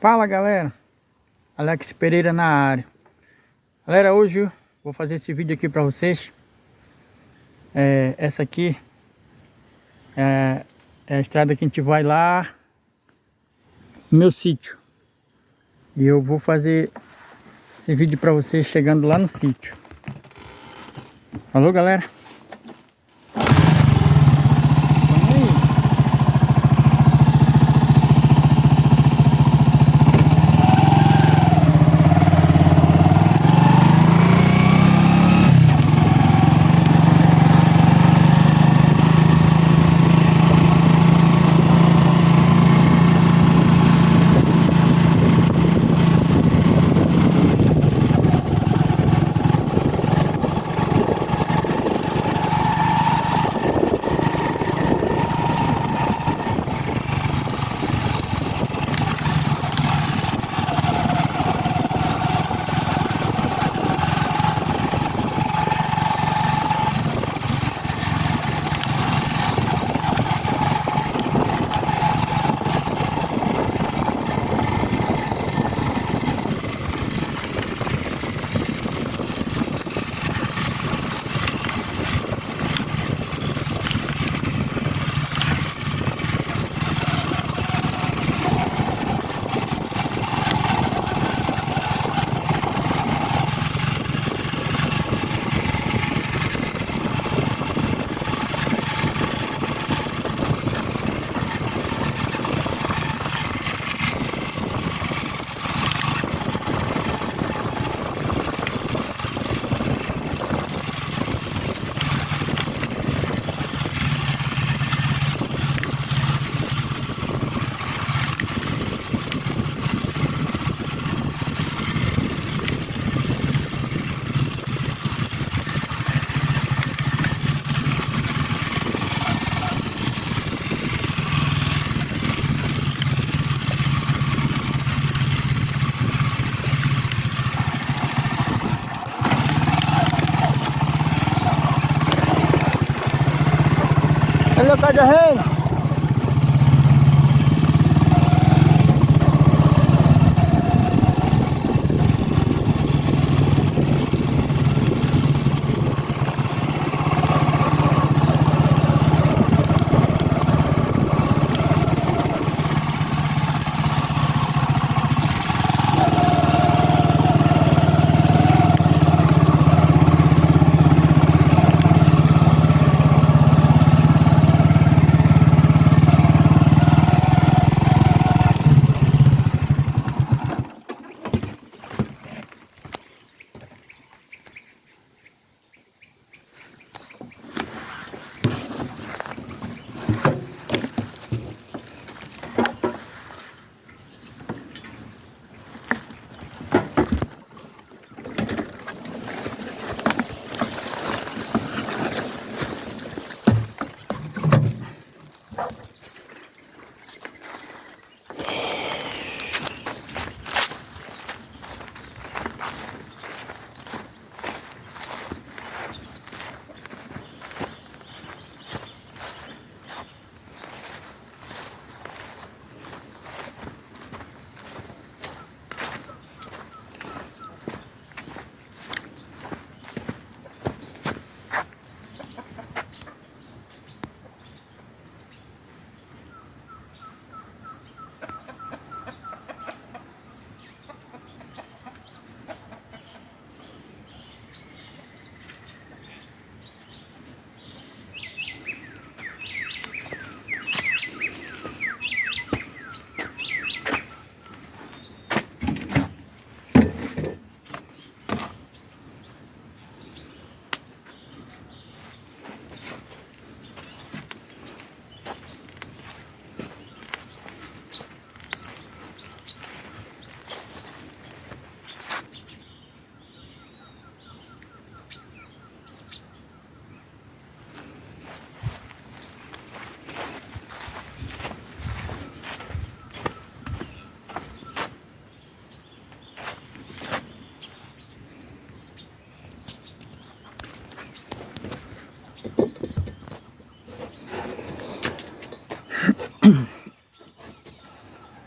Fala galera, Alex Pereira na área. Galera, hoje eu vou fazer esse vídeo aqui para vocês. Essa aqui é a estrada que a gente vai lá no meu sítio. E eu vou fazer esse vídeo para vocês chegando lá no sítio. Falou galera? Vamos aí. Olha o cachorrinho!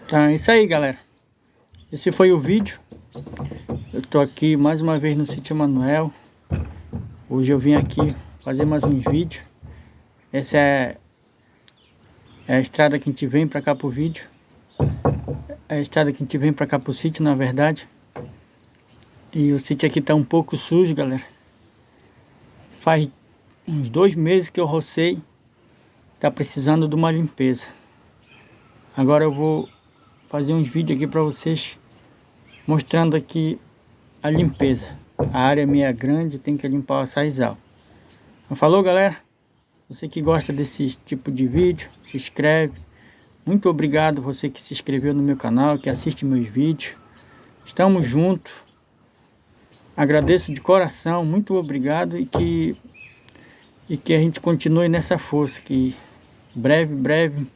Então é isso aí galera. esse foi o vídeo. Eu tô aqui mais uma vez no sítio Emanuel. Hoje eu vim aqui fazer mais uns vídeos. Essa é a estrada que a gente vem pra cá pro vídeo. É a estrada que a gente vem pra cá pro sítio, na verdade. E o sítio aqui tá um pouco sujo, galera. Faz uns 2 meses que eu rocei. Tá precisando de uma limpeza. Agora eu vou fazer uns vídeos aqui pra vocês, mostrando aqui a limpeza. A área é meio grande, tem que limpar o açaizal. Então, falou, galera? Você que gosta desse tipo de vídeo, se inscreve. Muito obrigado você que se inscreveu no meu canal, que assiste meus vídeos. Estamos juntos. Agradeço de coração, muito obrigado, e que a gente continue nessa força, que breve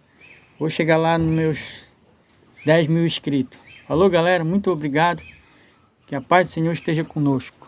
vou chegar lá nos meus 10 mil inscritos. Falou, galera, muito obrigado. Que a paz do Senhor esteja conosco.